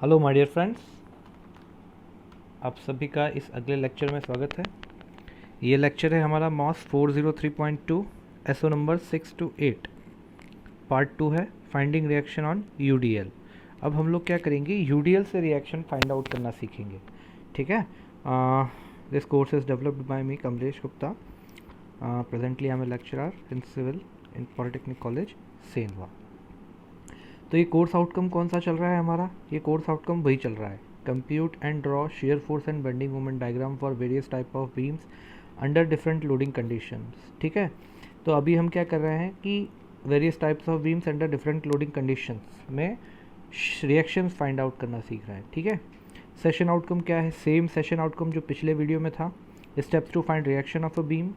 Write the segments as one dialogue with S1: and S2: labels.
S1: Hello my dear friends, आप सभी का इस अगले लेक्चर में स्वागत है। ये लेक्चर है हमारा मॉस 403.2 एसओ नंबर 6 to 8 पार्ट 2 है फाइंडिंग रिएक्शन ऑन यूडीएल। अब हम लोग क्या करेंगे, यूडीएल से रिएक्शन फाइंड आउट करना सीखेंगे। ठीक है। This course is developed by me Kamlesh Gupta. Presently I am a lecturer in civil in polytechnic college Sendhwa. तो ये कोर्स आउटकम कौन सा चल रहा है हमारा? ये कोर्स आउटकम वही चल रहा है, compute and draw shear force and bending moment diagram for various type of beams under different loading conditions. ठीक है। तो अभी हम क्या कर रहे हैं कि various types of beams under different loading conditions में रिएक्शंस फाइंड आउट करना सीख रहे हैं। ठीक है। सेशन आउटकम क्या है? सेम सेशन आउटकम जो पिछले वीडियो में था। Steps to find reaction of a beam,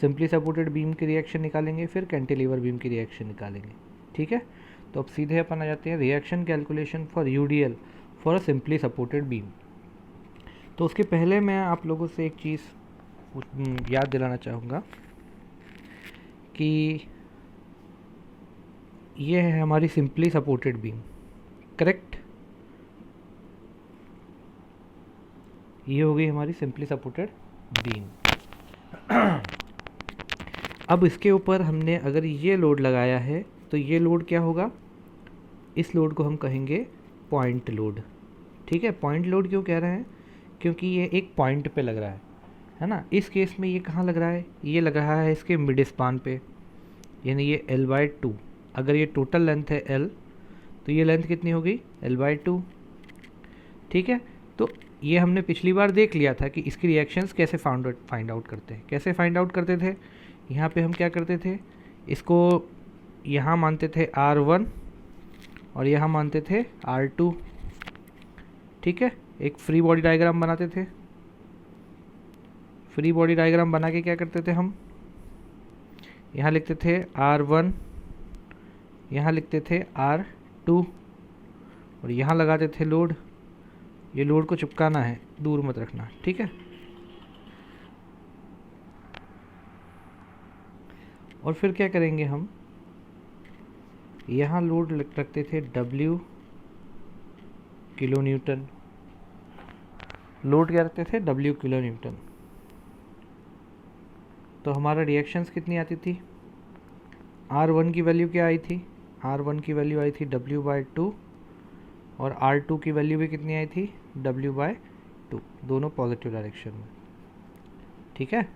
S1: simply supported beam की रिएक्शन निकालेंगे, फिर कैंटिलीवर बीम की रिएक्शन निकालेंगे। ठीक है। तो अब सीधे अपन आ जाते हैं reaction calculation for UDL for a simply supported beam. तो उसके पहले मैं आप लोगों से एक चीज़ याद दिलाना चाहूँगा कि ये है हमारी सिंपली सपोर्टेड बीम, करेक्ट। ये हो गई हमारी सिंपली सपोर्टेड बीम। अब इसके ऊपर हमने अगर ये लोड लगाया है तो ये लोड क्या होगा? इस लोड को हम कहेंगे पॉइंट लोड। ठीक है। पॉइंट लोड क्यों कह रहे हैं? क्योंकि ये एक पॉइंट पे लग रहा है ना। इस केस में ये कहाँ लग रहा है? ये लग रहा है इसके मिड स्पान पे, यानी ये L/2। अगर ये टोटल लेंथ है L तो ये लेंथ कितनी होगी? L/2। ठीक है। तो ये हमने पिछली बार देख लिया था कि इसकी रिएक्शंस कैसे फाइंड आउट करते हैं। कैसे फाइंड आउट करते थे? यहाँ पे हम क्या करते थे, इसको यहाँ मानते थे R1 और यहाँ मानते थे R2। ठीक है। एक फ्री बॉडी डायग्राम बनाते थे। फ्री बॉडी डायग्राम बना के क्या करते थे हम, यहाँ लिखते थे R1, यहाँ लिखते थे R2 और यहाँ लगाते थे लोड। ये लोड को चिपकाना है, दूर मत रखना। ठीक है। और फिर क्या करेंगे हम, यहाँ लोड रखते थे W किलो न्यूटन। लोड क्या रखते थे? W kilo Newton. तो हमारा रिएक्शंस कितनी आती थी? R1 की वैल्यू क्या आई थी? R1 की वैल्यू आई थी W/2 और R2 की वैल्यू भी कितनी आई थी? W/2, दोनों पॉजिटिव डायरेक्शन में। ठीक है।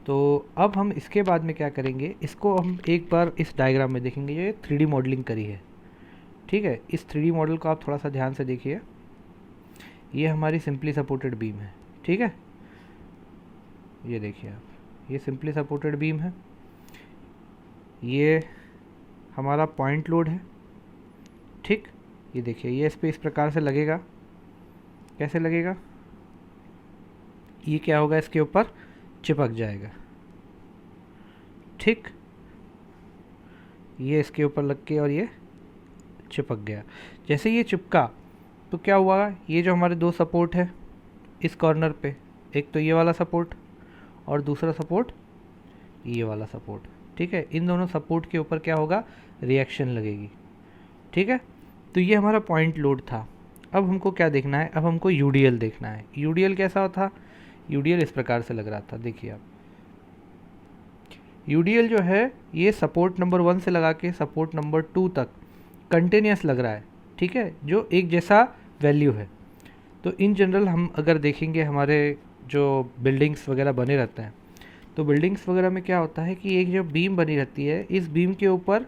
S1: तो अब हम इसके बाद में क्या करेंगे, इसको हम एक बार इस डायग्राम में देखेंगे। ये 3D मॉडलिंग करी है। ठीक है। इस 3D मॉडल को आप थोड़ा सा ध्यान से देखिए। ये हमारी सिंपली सपोर्टेड बीम है। ठीक है। ये देखिए आप, ये सिंपली सपोर्टेड बीम है। ये हमारा पॉइंट लोड है। ठीक। ये देखिए, ये इस पर इस प्रकार से लगेगा। कैसे लगेगा? ये क्या होगा, इसके ऊपर चिपक जाएगा। ठीक। ये इसके ऊपर लग के और ये चिपक गया। जैसे ये चिपका तो क्या हुआ, ये जो हमारे दो सपोर्ट है इस कॉर्नर पे, एक तो ये वाला सपोर्ट और दूसरा सपोर्ट ये वाला सपोर्ट। ठीक है। इन दोनों सपोर्ट के ऊपर क्या होगा? रिएक्शन लगेगी। ठीक है। तो ये हमारा पॉइंट लोड था। अब हमको क्या देखना है? अब हमको यूडीएल देखना है। यूडीएल कैसा था? यूडीएल इस प्रकार से लग रहा था। देखिए आप, यूडीएल जो है ये सपोर्ट नंबर 1 से लगा के सपोर्ट नंबर 2 तक कंटिन्यूस लग रहा है। ठीक है। जो एक जैसा वैल्यू है। तो इन जनरल हम अगर देखेंगे, हमारे जो बिल्डिंग्स वगैरह बने रहते हैं, तो बिल्डिंग्स वगैरह में क्या होता है कि एक जो बीम बनी रहती है, इस बीम के ऊपर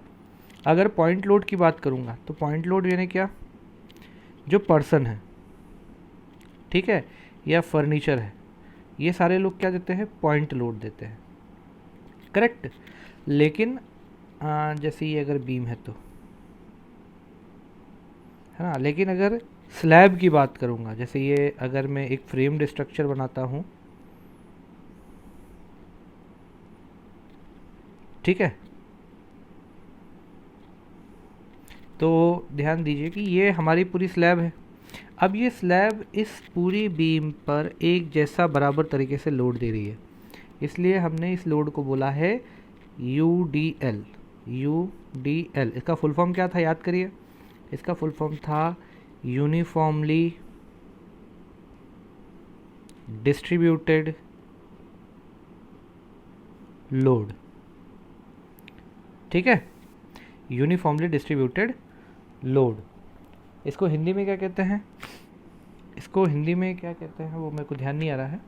S1: अगर पॉइंट लोड की बात करूँगा तो पॉइंट लोड यानी क्या? जो पर्सन है, ठीक है, या फर्नीचर है, ये सारे लोग क्या देते हैं? पॉइंट लोड देते हैं। करेक्ट। लेकिन जैसे ये अगर बीम है तो, है ना। लेकिन अगर स्लैब की बात करूँगा, जैसे ये अगर मैं एक फ्रेम्ड स्ट्रक्चर बनाता हूँ, ठीक है, तो ध्यान दीजिए कि ये हमारी पूरी स्लैब है। अब ये स्लैब इस पूरी बीम पर एक जैसा बराबर तरीके से लोड दे रही है, इसलिए हमने इस लोड को बोला है UDL। इसका फुल फॉर्म क्या था? याद करिए। इसका फुल फॉर्म था यूनिफॉर्मली डिस्ट्रीब्यूटेड लोड। ठीक है, यूनिफॉर्मली डिस्ट्रीब्यूटेड लोड। इसको हिंदी में क्या कहते हैं, इसको हिंदी में क्या कहते हैं वो मेरे को ध्यान नहीं आ रहा है,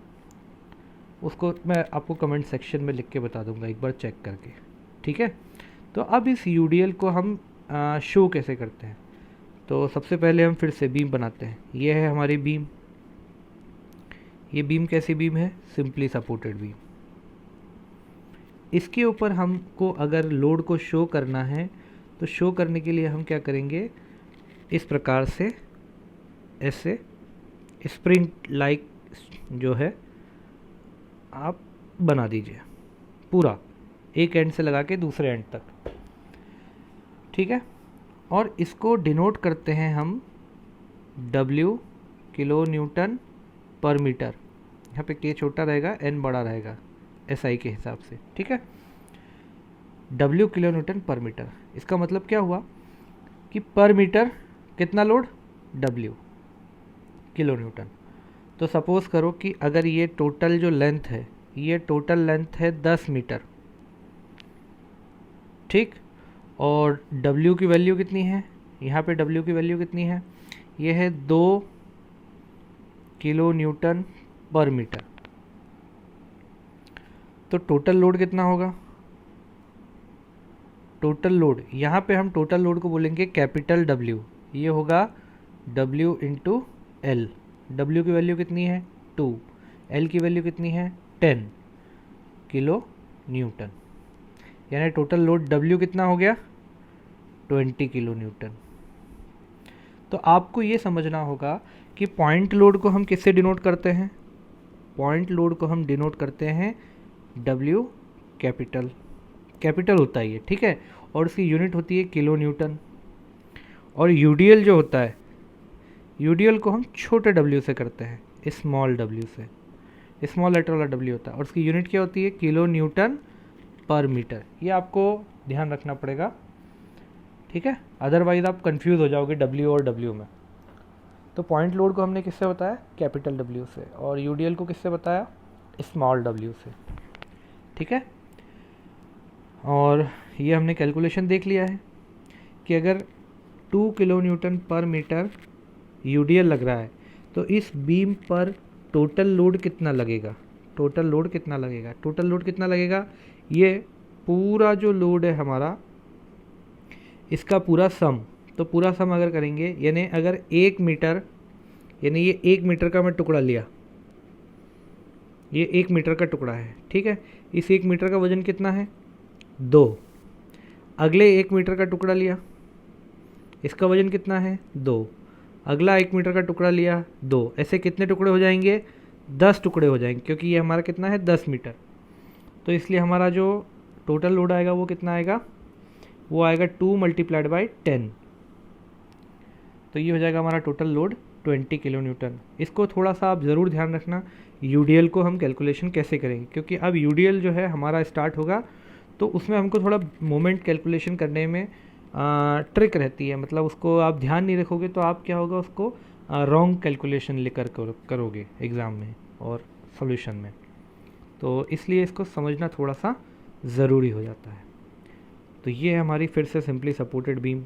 S1: उसको मैं आपको कमेंट सेक्शन में लिख के बता दूंगा एक बार चेक करके। ठीक है, तो अब इस यूडीएल को हम शो कैसे करते हैं। तो सबसे पहले हम फिर से बीम बनाते हैं। ये है हमारी बीम। ये बीम कैसी बीम है, सिंपली सपोर्टेड बीम। इसके ऊपर हमको अगर लोड को शो करना है तो शो करने के लिए हम क्या करेंगे, इस प्रकार से ऐसे स्प्रिंग लाइक जो है आप बना दीजिए पूरा, एक एंड से लगा के दूसरे एंड तक। ठीक है, और इसको डिनोट करते हैं हम W किलो न्यूटन पर मीटर। यहाँ पे K छोटा रहेगा, N बड़ा रहेगा SI के हिसाब से। ठीक है, W किलो न्यूटन पर मीटर। इसका मतलब क्या हुआ कि पर मीटर कितना लोड, W किलो न्यूटन। तो सपोज़ करो कि अगर ये टोटल जो लेंथ है, ये टोटल लेंथ है 10 मीटर। ठीक, और W की वैल्यू कितनी है, यहाँ पे W की वैल्यू कितनी है, ये है 2 किलो न्यूटन पर मीटर। तो टोटल लोड कितना होगा, टोटल लोड, यहाँ पे हम टोटल लोड को बोलेंगे कैपिटल W। ये होगा W इंटू L। W की वैल्यू कितनी है 2, L की वैल्यू कितनी है 10 किलो न्यूटन। यानी टोटल लोड W कितना हो गया 20 किलो न्यूटन। तो आपको ये समझना होगा कि पॉइंट लोड को हम किससे डिनोट करते हैं, पॉइंट लोड को हम डिनोट करते हैं W कैपिटल, कैपिटल होता है ये। ठीक है, और उसकी यूनिट होती है किलो न्यूटन। और यूडीएल जो होता है, यूडीएल को हम छोटे W से करते हैं, स्मॉल W से, स्मॉल लेटर वाला W होता है, और उसकी यूनिट क्या होती है किलो न्यूटन पर मीटर। ये आपको ध्यान रखना पड़ेगा। ठीक है, अदरवाइज आप कंफ्यूज हो जाओगे W और W में। तो पॉइंट लोड को हमने किससे बताया, कैपिटल W से, और यूडीएल को किससे बताया, स्मॉल W से। ठीक है, और ये हमने कैलकुलेशन देख लिया है कि अगर 2 किलो न्यूटन पर मीटर यूडीएल लग रहा है तो इस बीम पर टोटल लोड कितना लगेगा, टोटल लोड कितना लगेगा, टोटल लोड कितना लगेगा, ये पूरा जो लोड है हमारा, इसका पूरा सम। तो पूरा सम अगर करेंगे, यानी अगर 1 मीटर, यानी ये 1 मीटर का मैं टुकड़ा लिया, ये 1 मीटर का टुकड़ा है। ठीक है, इस 1 मीटर का वजन कितना है 2। अगले 1 मीटर का टुकड़ा लिया, इसका वजन कितना है 2। अगला 1 मीटर का टुकड़ा लिया 2। ऐसे कितने टुकड़े हो जाएंगे, 10 टुकड़े हो जाएंगे, क्योंकि ये हमारा कितना है 10 मीटर। तो इसलिए हमारा जो टोटल लोड आएगा वो कितना आएगा, वो आएगा 2 मल्टीप्लाइड बाई 10। तो ये हो जाएगा हमारा टोटल लोड 20 किलो न्यूटन। इसको थोड़ा सा आप ज़रूर ध्यान रखना, यूडीएल को हम कैलकुलेशन कैसे करेंगे, क्योंकि अब यूडीएल जो है हमारा स्टार्ट होगा तो उसमें हमको थोड़ा मोमेंट कैलकुलेशन करने में ट्रिक रहती है। मतलब उसको आप ध्यान नहीं रखोगे तो आप क्या होगा, उसको रॉन्ग कैलकुलेशन लेकर करोगे एग्ज़ाम में और सॉल्यूशन में। तो इसलिए इसको समझना थोड़ा सा ज़रूरी हो जाता है। तो ये है हमारी फिर से सिंपली सपोर्टेड बीम।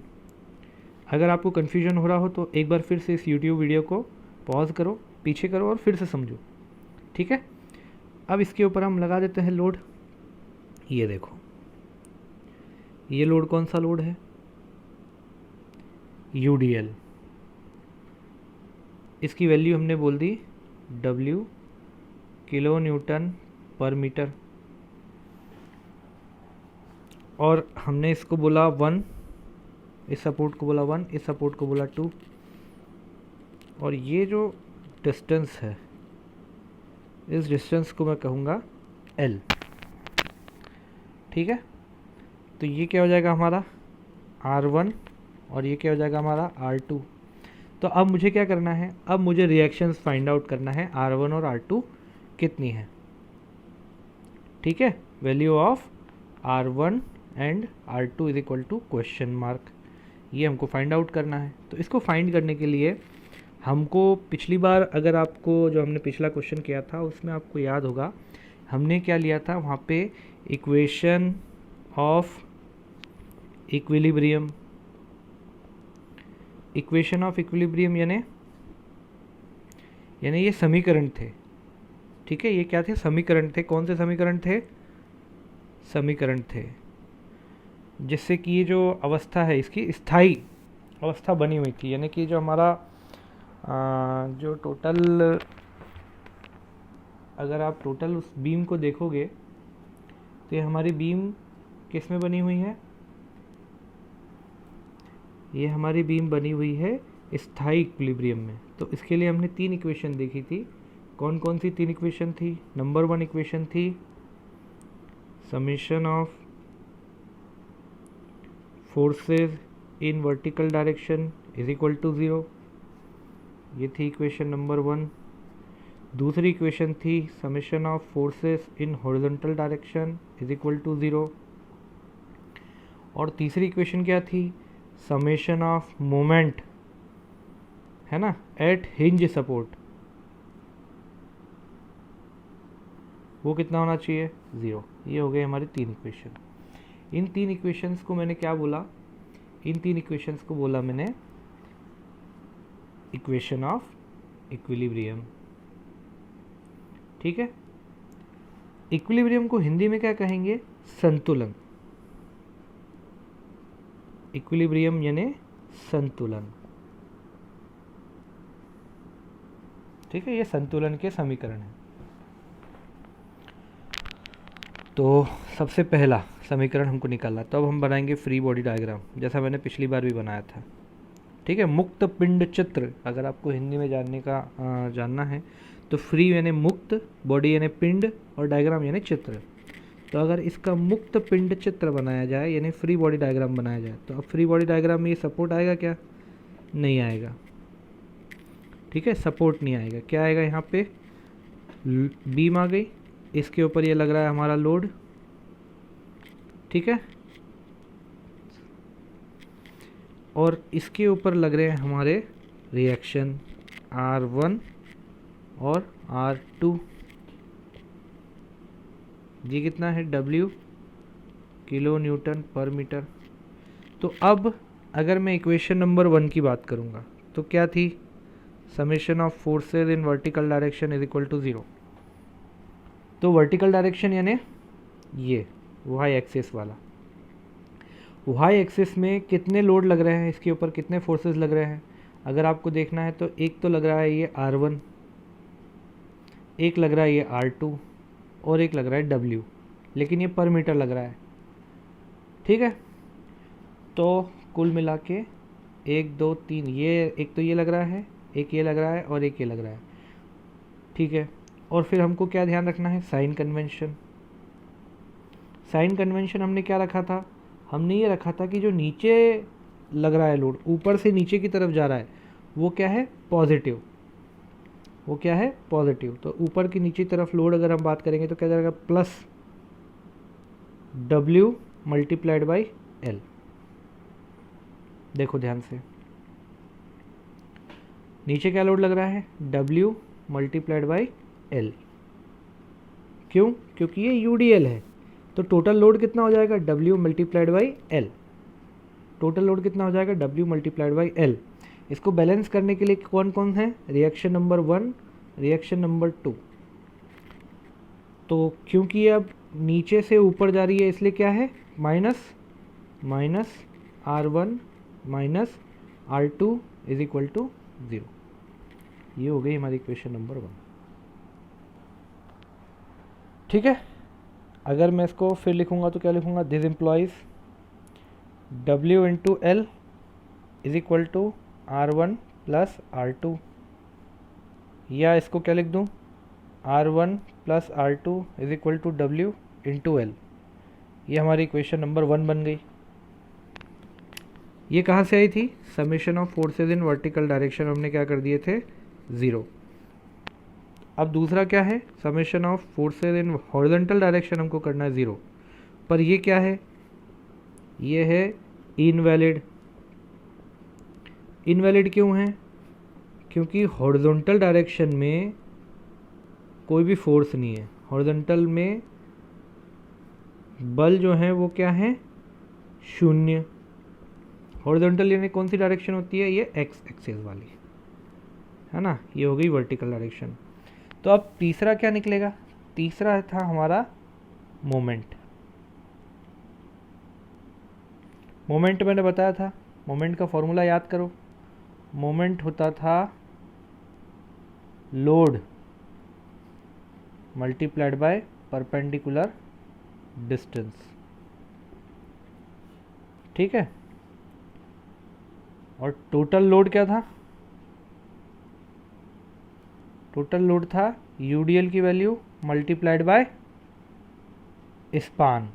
S1: अगर आपको कन्फ्यूजन हो रहा हो तो एक बार फिर से इस यूट्यूब वीडियो को पॉज करो, पीछे करो और फिर से समझो। ठीक है, अब इसके ऊपर हम लगा देते हैं लोड। ये देखो, ये लोड कौन सा लोड है, यूडीएल। इसकी वैल्यू हमने बोल दी W किलो न्यूटन पर मीटर, और हमने इसको बोला 1, इस सपोर्ट को बोला 1, इस सपोर्ट को बोला 2, और ये जो डिस्टेंस है इस डिस्टेंस को मैं कहूँगा L। ठीक है, तो ये क्या हो जाएगा हमारा R1 और ये क्या हो जाएगा हमारा R2। तो अब मुझे क्या करना है, अब मुझे रिएक्शंस फाइंड आउट करना है R1 और R2 कितनी है। ठीक है, value of R1 and R2 is equal to question mark. ये हमको फाइंड आउट करना है। तो इसको फाइंड करने के लिए हमको पिछली बार, अगर आपको जो हमने पिछला क्वेश्चन किया था उसमें आपको याद होगा हमने क्या लिया था, वहाँ पे equation of equilibrium. Equation of equilibrium यानी ये समीकरण थे, ठीक है। ये क्या थे, समीकरण थे। कौन से समीकरण थे, समीकरण थे जिससे कि ये जो अवस्था है इसकी स्थायी अवस्था बनी हुई थी, यानी कि जो हमारा जो टोटल, अगर आप टोटल उस बीम को देखोगे तो ये हमारी बीम किस में बनी हुई है, ये हमारी बीम बनी हुई है स्थायी इक्विलिब्रियम में। तो इसके लिए हमने 3 इक्वेशन देखी थी। कौन कौन सी 3 इक्वेशन थी? नंबर 1 इक्वेशन थी summation of forces in vertical direction is equal to 0, ये थी इक्वेशन नंबर 1। दूसरी इक्वेशन थी summation of forces in horizontal direction is equal to 0। और तीसरी इक्वेशन क्या थी, समेशन ऑफ मोमेंट, है ना, एट हिंज सपोर्ट, वो कितना होना चाहिए, 0। ये हो गए हमारी 3 इक्वेशन। इन 3 इक्वेशंस को मैंने क्या बोला, इन 3 इक्वेशंस को बोला मैंने इक्वेशन ऑफ इक्विलिब्रियम, ठीक है। इक्विलिब्रियम को हिंदी में क्या कहेंगे, संतुलन। इक्विलिब्रियम यानी संतुलन, ठीक है। ये संतुलन के समीकरण है। तो सबसे पहला समीकरण हमको निकालना, तो अब हम बनाएंगे फ्री बॉडी डायग्राम, जैसा मैंने पिछली बार भी बनाया था, ठीक है। मुक्त पिंड चित्र, अगर आपको हिंदी में जानना है तो फ्री यानी मुक्त, बॉडी यानी पिंड, और डायग्राम यानी चित्र। तो अगर इसका मुक्त पिंड चित्र बनाया जाए यानी फ्री बॉडी डायग्राम बनाया जाए, तो अब फ्री बॉडी डायग्राम में ये सपोर्ट आएगा क्या, नहीं आएगा, ठीक है, सपोर्ट नहीं आएगा। क्या आएगा, यहाँ पे बीम आ गई, इसके ऊपर ये लग रहा है हमारा लोड, ठीक है, और इसके ऊपर लग रहे हैं हमारे रिएक्शन R1 और R2। जी कितना है, W किलो न्यूटन पर मीटर। तो अब अगर मैं इक्वेशन नंबर 1 की बात करूँगा तो क्या थी, summation of forces in vertical direction is equal to 0। तो वर्टिकल डायरेक्शन यानी ये वाई एक्सिस वाला, वाई एक्सिस में कितने लोड लग रहे हैं, इसके ऊपर कितने फोर्सेस लग रहे हैं, अगर आपको देखना है तो एक तो लग रहा है ये R1, एक लग रहा है ये R2, और एक लग रहा है W, लेकिन ये पर मीटर लग रहा है, ठीक है। तो कुल मिला के 1 2 3, ये एक तो ये लग रहा है, एक ये लग रहा है, और एक ये लग रहा है, ठीक है। और फिर हमको क्या ध्यान रखना है, साइन कन्वेंशन। साइन कन्वेंशन हमने क्या रखा था, हमने ये रखा था कि जो नीचे लग रहा है लोड, ऊपर से नीचे की तरफ जा रहा है, वो क्या है, पॉजिटिव, वो क्या है, पॉजिटिव। तो ऊपर की नीचे तरफ लोड अगर हम बात करेंगे तो क्या जाएगा, plus W multiplied by L। देखो ध्यान से, नीचे क्या लोड लग रहा है, W मल्टीप्लाइड बाई L। क्यों, क्योंकि ये UDL है। तो टोटल लोड कितना हो जाएगा, W multiplied by L। Total load कितना हो जाएगा, W मल्टीप्लाइड बाई L। इसको बैलेंस करने के लिए कौन कौन है, रिएक्शन नंबर 1, रिएक्शन नंबर 2। तो क्योंकि ये अब नीचे से ऊपर जा रही है इसलिए क्या है, minus R1 minus R2 is equal to 0। ये हो गई हमारी इक्वेशन नंबर 1, ठीक है। अगर मैं इसको फिर लिखूंगा तो क्या लिखूंगा, this implies W into L is equal to R1 plus R2, या इसको क्या लिख दूं, R1 plus R2 is equal to W into L। ये हमारी इक्वेशन नंबर 1 बन गई। ये कहाँ से आई थी, summation of forces in vertical direction हमने क्या कर दिए थे, 0। अब दूसरा क्या है, summation of forces in horizontal direction हमको करना है 0, पर ये क्या है, ये है इनवैलिड, इनवैलिड क्यों है? क्योंकि हॉरिजॉन्टल डायरेक्शन में कोई भी फोर्स नहीं है। हॉरिजॉन्टल में बल जो है वो क्या है? शून्य। हॉरिजॉन्टल यानी कौन सी डायरेक्शन होती है? ये एक्स एक्सिस वाली, है ना। ये हो गई वर्टिकल डायरेक्शन। तो अब तीसरा क्या निकलेगा? तीसरा था हमारा मोमेंट। मोमेंट मैंने बताया था, मोमेंट का फॉर्मूला याद करो। मोमेंट होता था load multiplied by perpendicular distance, ठीक है। और टोटल लोड क्या था? टोटल लोड था यूडीएल की value multiplied by span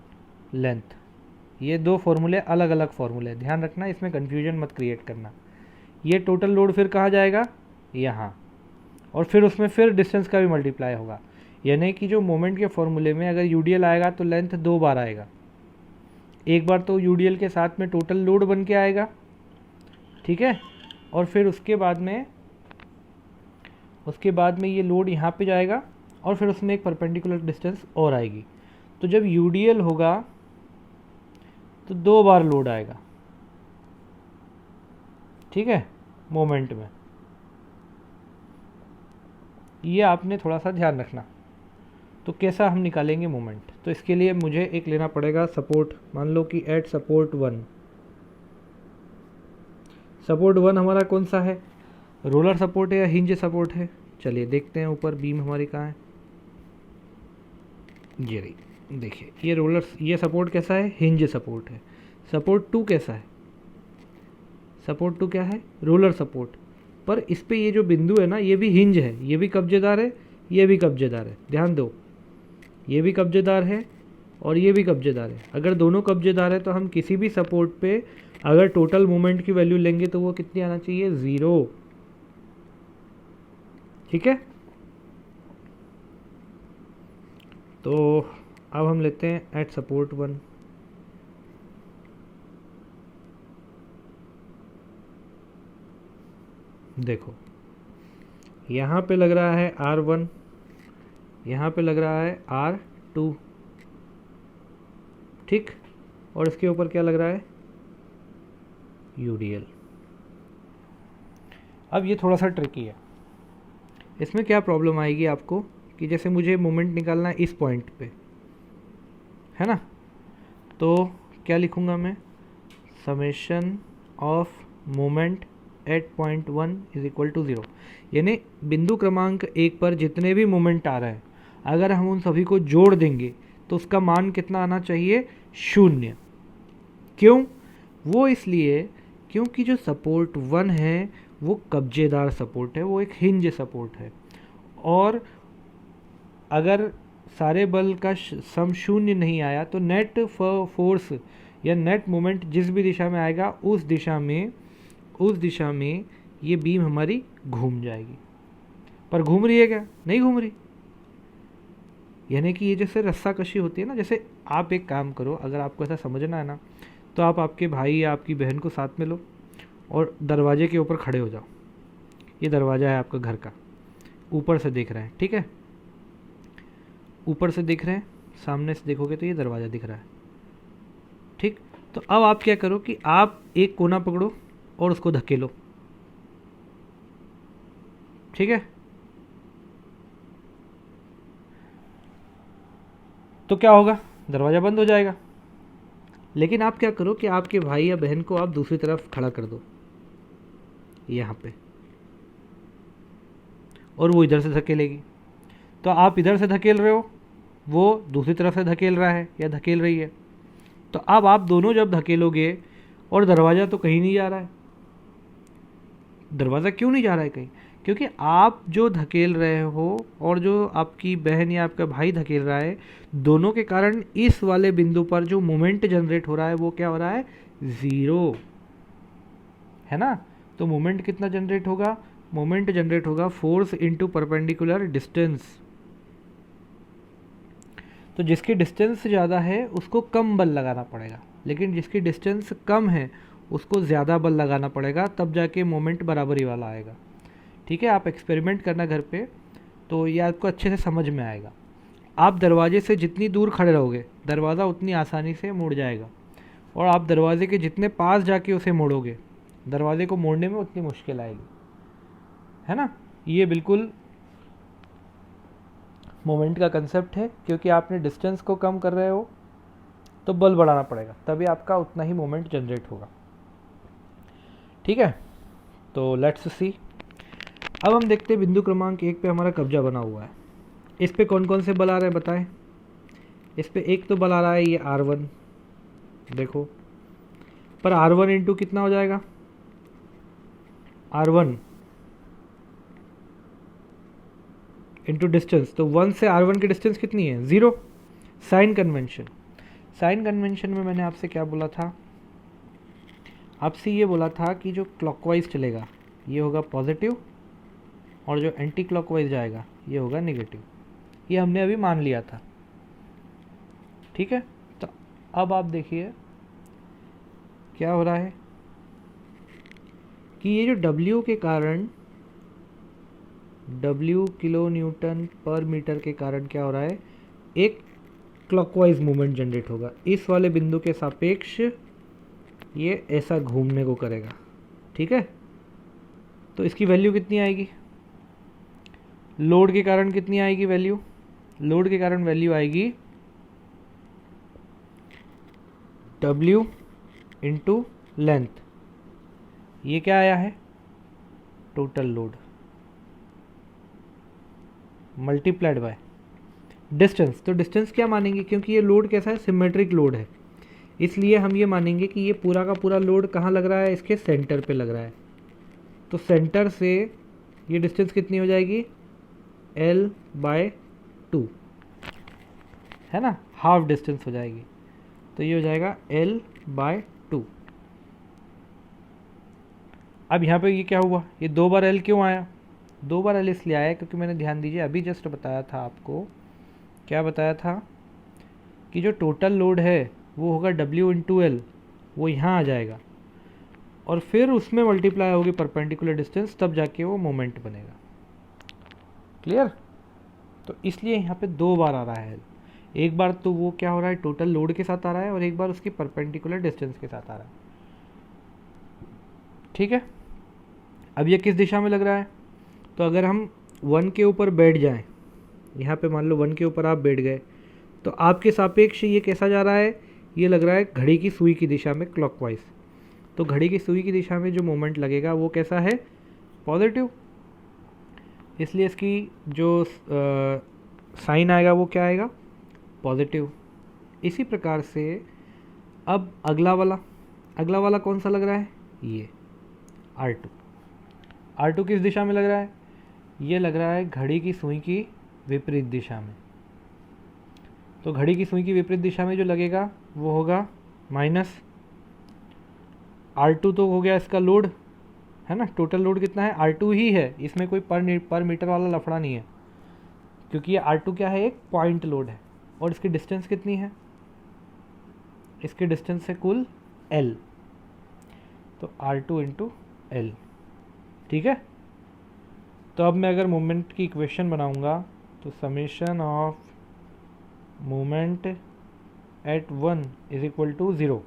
S1: length. ये दो फॉर्मूले अलग अलग फॉर्मूले, ध्यान रखना, इसमें कंफ्यूजन मत क्रिएट करना। ये टोटल लोड फिर कहाँ जाएगा? यहाँ, और फिर उसमें फिर डिस्टेंस का भी मल्टीप्लाई होगा। यानी कि जो मोमेंट के फॉर्मूले में अगर यूडीएल आएगा तो लेंथ 2 बार आएगा। एक बार तो यूडीएल के साथ में टोटल लोड बन के आएगा, ठीक है, और फिर उसके बाद में ये लोड यहाँ पे जाएगा और फिर उसमें एक परपेंडिकुलर डिस्टेंस और आएगी। तो जब यूडीएल होगा तो 2 बार लोड आएगा, ठीक है, मोमेंट में। ये आपने थोड़ा सा ध्यान रखना। तो कैसा हम निकालेंगे मोमेंट? तो इसके लिए मुझे एक लेना पड़ेगा सपोर्ट। मान लो कि एट सपोर्ट 1। सपोर्ट 1 हमारा कौन सा है? रोलर सपोर्ट है या हिंज सपोर्ट है? चलिए देखते हैं। ऊपर बीम हमारी कहाँ है? ये रही, देखिए ये रोलर, ये सपोर्ट कैसा है? हिंज सपोर्ट है। सपोर्ट 2 कैसा है? सपोर्ट 2 क्या है? Roller support. पर इस पे ये जो बिंदु है ना, ये भी हिंज है, ये भी कब्जेदार है, ये भी कब्जेदार है। ध्यान दो, ये भी कब्जेदार है और ये भी कब्जेदार है। अगर दोनों कब्जेदार है तो हम किसी भी सपोर्ट पे अगर टोटल मोमेंट की वैल्यू लेंगे तो वो कितनी आना चाहिए? 0, ठीक है। तो अब हम लेते हैं एट सपोर्ट 1। देखो यहाँ पे लग रहा है R1, यहाँ पे लग रहा है R2, ठीक, और इसके ऊपर क्या लग रहा है? यूडीएल। अब ये थोड़ा सा ट्रिकी है। इसमें क्या प्रॉब्लम आएगी आपको कि जैसे मुझे मोमेंट निकालना है इस पॉइंट पे, है ना, तो क्या लिखूँगा मैं? Summation of moment at point 1 is equal to 0। यानी बिंदु क्रमांक 1 पर जितने भी मोमेंट आ रहे हैं, अगर हम उन सभी को जोड़ देंगे तो उसका मान कितना आना चाहिए? 0। क्यों? वो इसलिए क्योंकि जो सपोर्ट 1 है वो कब्जेदार सपोर्ट है, वो एक हिंज सपोर्ट है, और अगर सारे बल का सम 0 नहीं आया तो नेट फोर्स या नेट मोमेंट जिस भी दिशा में आएगा उस दिशा में ये बीम हमारी घूम जाएगी। पर घूम रही है क्या? नहीं घूम रही। यानी कि ये जैसे रस्सा कशी होती है ना, जैसे आप एक काम करो, अगर आपको ऐसा समझना है ना, तो आप आपके भाई या आपकी बहन को साथ में लो और दरवाजे के ऊपर खड़े हो जाओ। ये दरवाज़ा है आपका घर का, ऊपर से देख रहे हैं, ठीक है, ऊपर से देख रहे हैं, सामने से देखोगे तो ये दरवाज़ा दिख रहा है, ठीक। तो अब आप क्या करो कि आप एक कोना पकड़ो और उसको धकेलो, ठीक है। तो क्या होगा? दरवाज़ा बंद हो जाएगा। लेकिन आप क्या करो कि आपके भाई या बहन को आप दूसरी तरफ खड़ा कर दो, यहाँ पे, और वो इधर से धकेलेगी। तो आप इधर से धकेल रहे हो, वो दूसरी तरफ से धकेल रहा है या धकेल रही है। तो अब आप दोनों जब धकेलोगे, और दरवाज़ा तो कहीं नहीं जा रहा है। दरवाज़ा क्यों नहीं जा रहा है कहीं? क्योंकि आप जो धकेल रहे हो और जो आपकी बहन या आपका भाई धकेल रहा है, दोनों के कारण इस वाले बिंदु पर जो मोमेंट जनरेट हो रहा है वो क्या हो रहा है? 0, है ना। तो मोमेंट कितना जनरेट होगा? मोमेंट जनरेट होगा फोर्स इनटू परपेंडिकुलर डिस्टेंस। तो जिसकी डिस्टेंस ज़्यादा है उसको कम बल लगाना पड़ेगा, लेकिन जिसकी डिस्टेंस कम है उसको ज़्यादा बल लगाना पड़ेगा, तब जाके मोमेंट बराबरी वाला आएगा। ठीक है, आप एक्सपेरिमेंट करना घर पे, तो ये आपको अच्छे से समझ में आएगा। आप दरवाजे से जितनी दूर खड़े रहोगे दरवाज़ा उतनी आसानी से मुड़ जाएगा, और आप दरवाजे के जितने पास जाके उसे मोड़ोगे दरवाजे को मोड़ने में उतनी मुश्किल आएगी, है ना। ये बिल्कुल मोमेंट का कंसेप्ट है, क्योंकि आपने डिस्टेंस को कम कर रहे हो तो बल बढ़ाना पड़ेगा, तभी आपका उतना ही मोमेंट जनरेट होगा। ठीक है, तो लेट्स सी। अब हम देखते हैं बिंदु क्रमांक 1 पे हमारा कब्जा बना हुआ है। इस पे कौन कौन से बल आ रहे हैं बताएं। इस पे एक तो बल आ रहा है ये R1, देखो, पर R1 इंटू कितना हो जाएगा, R1 इंटू डिस्टेंस, तो 1 से R1 की डिस्टेंस कितनी है, 0। साइन कन्वेंशन, साइन कन्वेंशन में मैंने आपसे क्या बोला था, आपसे ये बोला था कि जो क्लॉकवाइज चलेगा ये होगा पॉजिटिव, और जो एंटी क्लॉकवाइज जाएगा ये होगा नेगेटिव। ये हमने अभी मान लिया था। ठीक है, तो अब आप देखिए क्या हो रहा है कि ये जो W के कारण, W किलो न्यूटन पर मीटर के कारण क्या हो रहा है, एक क्लॉकवाइज मूवमेंट जनरेट होगा। इस वाले बिंदु के सापेक्ष ये ऐसा घूमने को करेगा। ठीक है, तो इसकी वैल्यू कितनी आएगी, लोड के कारण कितनी आएगी वैल्यू, लोड के कारण वैल्यू आएगी W इंटू लेंथ। ये क्या आया है, total load multiplied by distance. तो डिस्टेंस क्या मानेंगे, क्योंकि ये लोड कैसा है, सिमेट्रिक लोड है, इसलिए हम ये मानेंगे कि ये पूरा का पूरा लोड कहाँ लग रहा है, इसके सेंटर पे लग रहा है। तो सेंटर से ये डिस्टेंस कितनी हो जाएगी, L/2, है ना, हाफ डिस्टेंस हो जाएगी, तो ये हो जाएगा L/2। अब यहाँ पे ये क्या हुआ, ये 2 बार L क्यों आया, 2 बार L इसलिए आया क्योंकि मैंने, ध्यान दीजिए, अभी जस्ट बताया था आपको, क्या बताया था कि जो टोटल लोड है वो होगा W इंटू L, वो यहाँ आ जाएगा और फिर उसमें मल्टीप्लाई होगी परपेंडिकुलर डिस्टेंस, तब जाके वो मोमेंट बनेगा। क्लियर, तो इसलिए यहाँ पे 2 बार आ रहा है L। एक बार तो वो क्या हो रहा है, टोटल लोड के साथ आ रहा है, और एक बार उसकी परपेंडिकुलर डिस्टेंस के साथ आ रहा है। ठीक है, अब ये किस दिशा में लग रहा है, तो अगर हम 1 के ऊपर बैठ जाएं, यहाँ पे मान लो 1 के ऊपर आप बैठ गए, तो आपके सापेक्ष ये कैसा जा रहा है, ये लग रहा है घड़ी की सुई की दिशा में, क्लॉकवाइज। तो घड़ी की सुई की दिशा में जो मोमेंट लगेगा वो कैसा है, पॉजिटिव, इसलिए इसकी जो साइन आएगा वो क्या आएगा, पॉजिटिव। इसी प्रकार से अब अगला वाला कौन सा लग रहा है, ये R2 किस दिशा में लग रहा है, ये लग रहा है घड़ी की सुई की विपरीत दिशा में। तो घड़ी की सुई की विपरीत दिशा में जो लगेगा वो होगा माइनस R2, तो हो गया इसका लोड, है ना, टोटल लोड कितना है, R2 ही है, इसमें कोई पर मीटर वाला लफड़ा नहीं है, क्योंकि ये R2 क्या है, एक पॉइंट लोड है, और इसकी डिस्टेंस कितनी है, इसके डिस्टेंस है कुल L, तो R2 इंटू L। ठीक है, तो अब मैं अगर मोमेंट की इक्वेशन बनाऊंगा तो summation of moment at 1 is equal to 0।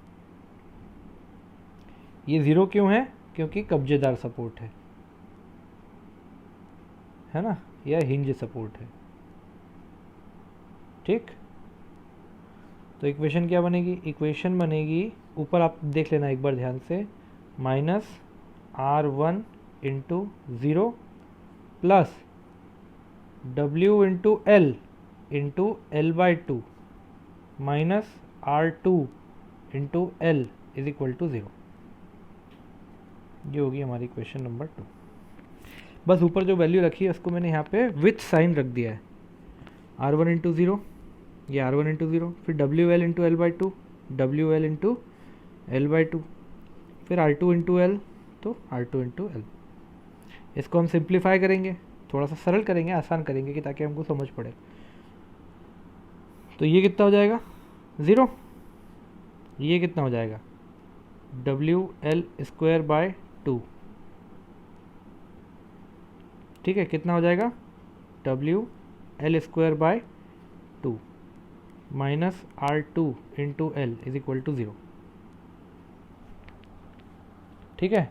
S1: ये 0 क्यों है, क्योंकि कब्जेदार सपोर्ट है ना, यह हिंज सपोर्ट है। ठीक, तो इक्वेशन क्या बनेगी, इक्वेशन बनेगी, ऊपर आप देख लेना एक बार ध्यान से, minus R1 into 0 plus W into L into L/2 minus R2 into L is equal to 0। ये होगी हमारी क्वेश्चन नंबर 2। बस ऊपर जो वैल्यू रखी है उसको मैंने यहाँ पे विथ साइन रख दिया है, R1 इंटू 0, ये R1 इंटू 0, फिर WL into L/2, WL into L/2, फिर R2 इंटू L, तो R2 इंटू L। इसको हम सिंप्लीफाई करेंगे, थोड़ा सा सरल करेंगे, आसान करेंगे कि ताकि हमको समझ पड़े। तो ये कितना हो जाएगा 0, ये कितना हो जाएगा WL²/2। ठीक है, कितना हो जाएगा WL²/2 minus R2 into L is equal to 0। ठीक है,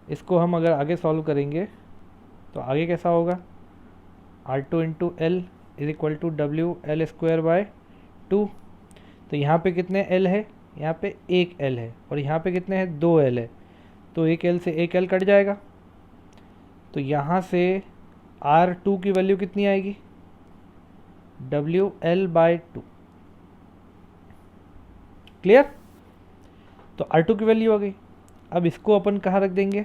S1: इसको हम अगर आगे सॉल्व करेंगे तो आगे कैसा होगा, R2 into L is equal to WL²/2। तो यहाँ पे कितने L है, यहाँ पे एक L है और यहाँ पे कितने हैं, 2 L है, तो एक L से एक L कट जाएगा। तो यहाँ से R2 की वैल्यू कितनी आएगी, WL/2। क्लियर, तो R2 की वैल्यू आ गई। अब इसको अपन कहाँ रख देंगे,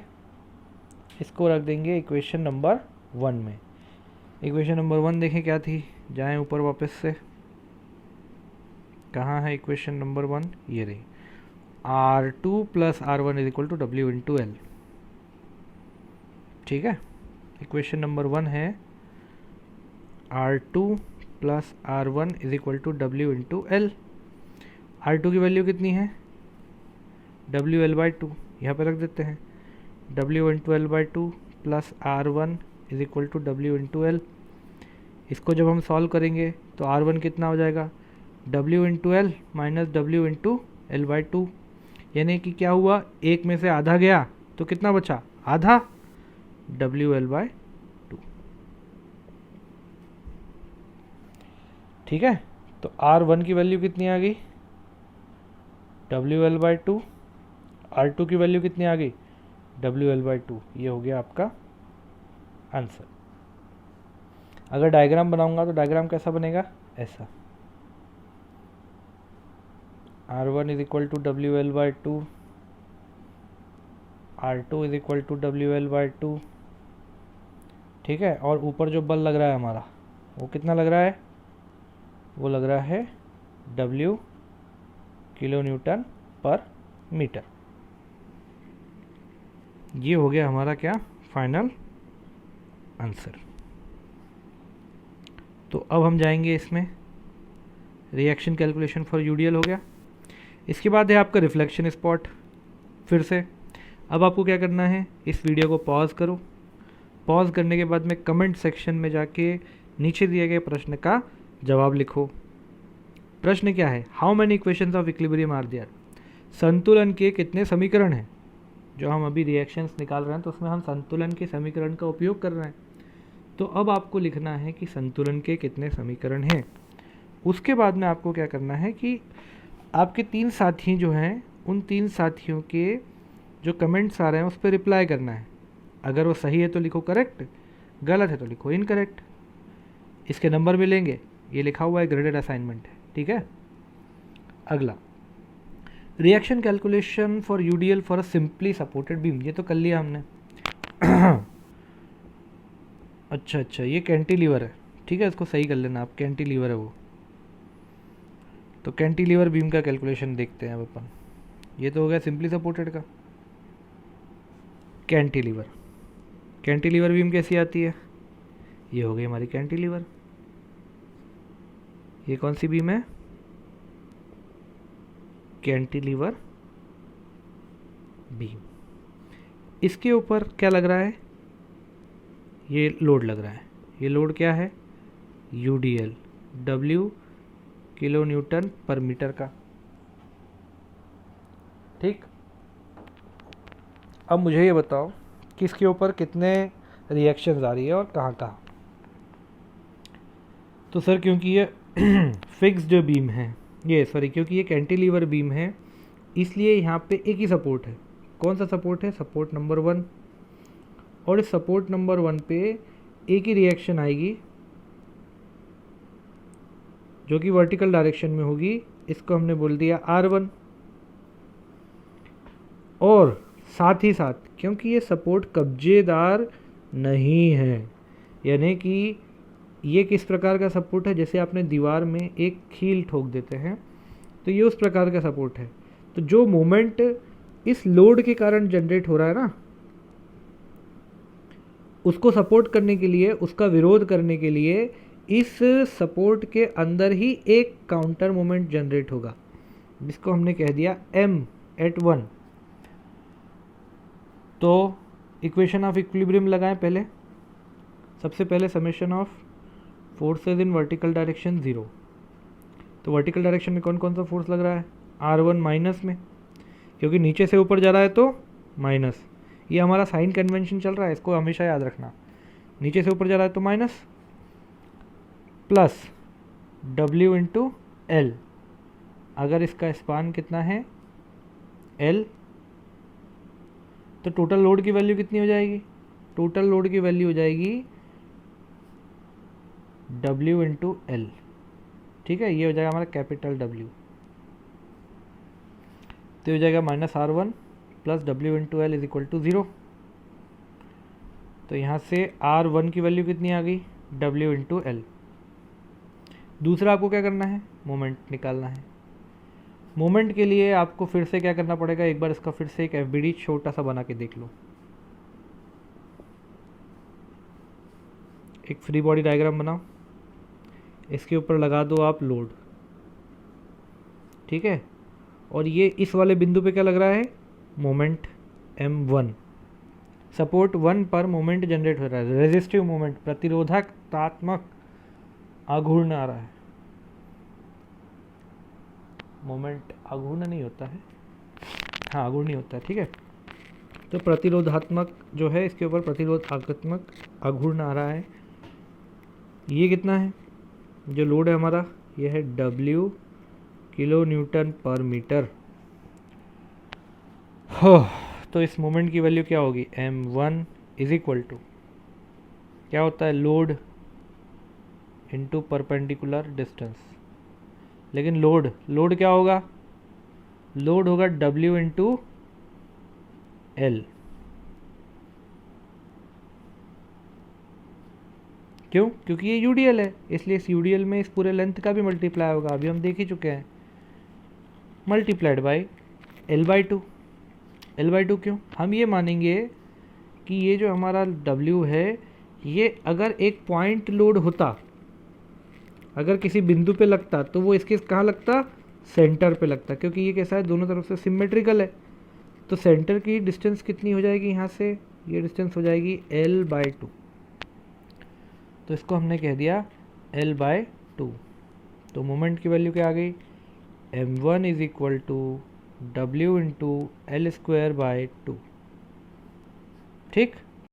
S1: इसको रख देंगे इक्वेशन नंबर 1 में। इक्वेशन नंबर 1 देखें क्या थी, जाएं ऊपर वापस से, कहाँ है इक्वेशन नंबर 1, ये रही, R2 plus R1 is equal to W into L। ठीक है, इक्वेशन नंबर 1 है R2 plus R1 is equal to W into L। R2 की वैल्यू कितनी है, WL/2, यहाँ पे रख देते हैं, W into L/2 plus R1 is equal to W into L। इसको जब हम सॉल्व करेंगे तो R1 कितना हो जाएगा, W into L minus W into L/2, यानी कि क्या हुआ, एक में से आधा गया तो कितना बचा, आधा, WL/2। ठीक है, तो R1 की वैल्यू कितनी आ गई, WL/2, R2 की वैल्यू कितनी आ गई, WL/2। ये हो गया आपका आंसर। अगर डायग्राम बनाऊंगा तो डायग्राम कैसा बनेगा, ऐसा, R1 is equal to WL/2, R2 is equal to WL/2। ठीक है, और ऊपर जो बल लग रहा है हमारा वो कितना लग रहा है, वो लग रहा है W किलोन्यूटन पर मीटर। ये हो गया हमारा क्या, फाइनल आंसर। तो अब हम जाएंगे इसमें, रिएक्शन कैलकुलेशन फॉर यूडीएल हो गया। इसके बाद है आपका रिफ्लेक्शन स्पॉट। फिर से अब आपको क्या करना है, इस वीडियो को पॉज करो, पॉज करने के बाद में कमेंट सेक्शन में जाके नीचे दिए गए प्रश्न का जवाब लिखो। प्रश्न क्या है, how many equations of equilibrium are there, संतुलन के कितने समीकरण हैं। जो हम अभी रिएक्शंस निकाल रहे हैं तो उसमें हम संतुलन के समीकरण का उपयोग कर रहे हैं। तो अब आपको लिखना है कि संतुलन के कितने समीकरण हैं। उसके बाद में आपको क्या करना है कि आपके 3 साथी जो हैं, उन 3 साथियों के जो कमेंट्स आ रहे हैं उस पर रिप्लाई करना है। अगर वो सही है तो लिखो करेक्ट, गलत है तो लिखो इनकरेक्ट। इसके नंबर मिलेंगे, ये लिखा हुआ है, ग्रेडेड असाइनमेंट है। ठीक है, अगला reaction calculation for UDL for a simply supported beam, ये तो कर लिया हमने। अच्छा, ये कैंटिलीवर है। ठीक है, इसको सही कर लेना आप, कैंटिलीवर है वो। तो कैंटिलीवर बीम का कैलकुलेशन देखते हैं अब अपन। ये तो हो गया सिंपली सपोर्टेड का। कैंटिलीवर, कैंटिलीवर बीम कैसी आती है, ये हो गई हमारी कैंटिलीवर। ये कौन सी बीम है, कैंटिलीवर बीम। इसके ऊपर क्या लग रहा है, ये लोड लग रहा है। ये लोड क्या है, यूडीएल, W किलो न्यूटन पर मीटर का। ठीक, अब मुझे ये बताओ कि इसके ऊपर कितने रिएक्शंस आ रही है और कहाँ कहाँ। तो सर क्योंकि ये फिक्स जो बीम है, ये सॉरी क्योंकि ये कैंटिलीवर बीम है, इसलिए यहाँ पे एक ही सपोर्ट है। कौन सा सपोर्ट है, सपोर्ट नंबर 1। और इस सपोर्ट नंबर 1 पे एक ही रिएक्शन आएगी जो कि वर्टिकल डायरेक्शन में होगी। इसको हमने बोल दिया R1। और साथ ही साथ क्योंकि ये सपोर्ट कब्जेदार नहीं है, यानी कि ये किस प्रकार का सपोर्ट है, जैसे आपने दीवार में एक कील ठोक देते हैं, तो ये उस प्रकार का सपोर्ट है। तो जो मोमेंट इस लोड के कारण जनरेट हो रहा है ना, उसको सपोर्ट करने के लिए, उसका विरोध करने के लिए इस सपोर्ट के अंदर ही एक काउंटर मोमेंट जनरेट होगा, जिसको हमने कह दिया M@1। तो इक्वेशन ऑफ इक्विलिब्रियम लगाएं पहले। सबसे पहले summation of forces in vertical direction 0। तो वर्टिकल डायरेक्शन में कौन कौन सा फोर्स लग रहा है? R1 माइनस में, क्योंकि नीचे से ऊपर जा रहा है तो माइनस। ये हमारा साइन कन्वेंशन चल रहा है, इसको हमेशा याद रखना। नीचे से ऊपर जा रहा है तो minus, plus W into L. अगर इसका स्पान कितना है L, तो टोटल लोड की वैल्यू कितनी हो जाएगी? टोटल लोड की वैल्यू हो जाएगी W इंटू एल। ठीक है, ये हो जाएगा हमारा कैपिटल W। तो हो जाएगा -R1 plus W into L is equal to 0। तो यहाँ से R1 की वैल्यू कितनी आ गई? W into L. दूसरा आपको क्या करना है? मोमेंट निकालना है। मोमेंट के लिए आपको फिर से क्या करना पड़ेगा? एक बार इसका फिर से एक FBD छोटा सा बना के देख लो। एक फ्री बॉडी डायग्राम बनाओ, इसके ऊपर लगा दो आप लोड। ठीक है, और ये इस वाले बिंदु पे क्या लग रहा है? Moment M1। सपोर्ट 1 पर मोमेंट जनरेट हो रहा है, रेजिस्टिव मोमेंट, प्रतिरोधात्मक आघूर्ण आ रहा है। मोमेंट आघूर्ण नहीं होता है, हाँ आघूर्ण नहीं होता है। ठीक है, तो प्रतिरोधात्मक जो है, इसके ऊपर प्रतिरोधात्मक आघूर्ण आ रहा है। ये कितना है? जो लोड है हमारा, ये है W किलो न्यूटन पर मीटर। हो, तो इस मोमेंट की वैल्यू क्या होगी? M1 इज इक्वल टू क्या होता है? Load into perpendicular distance. लेकिन लोड क्या होगा? लोड होगा W इंटू एल। क्यों? क्योंकि ये UDL है, इसलिए इस UDL में इस पूरे लेंथ का भी मल्टीप्लाई होगा। अभी हम देख ही चुके हैं, मल्टीप्लाइड बाई L/2। L/2 क्यों? हम ये मानेंगे कि ये जो हमारा W है, ये अगर एक पॉइंट लोड होता, अगर किसी बिंदु पे लगता, तो वो इसके कहाँ लगता? सेंटर पे लगता, क्योंकि ये कैसा है? दोनों तरफ से सिमेट्रिकल है। तो सेंटर की डिस्टेंस कितनी हो जाएगी यहाँ से? ये डिस्टेंस हो जाएगी L/2। तो इसको हमने कह दिया L/2। तो मोमेंट की वैल्यू क्या आ गई? M1 is equal to W into L square by 2। ठीक।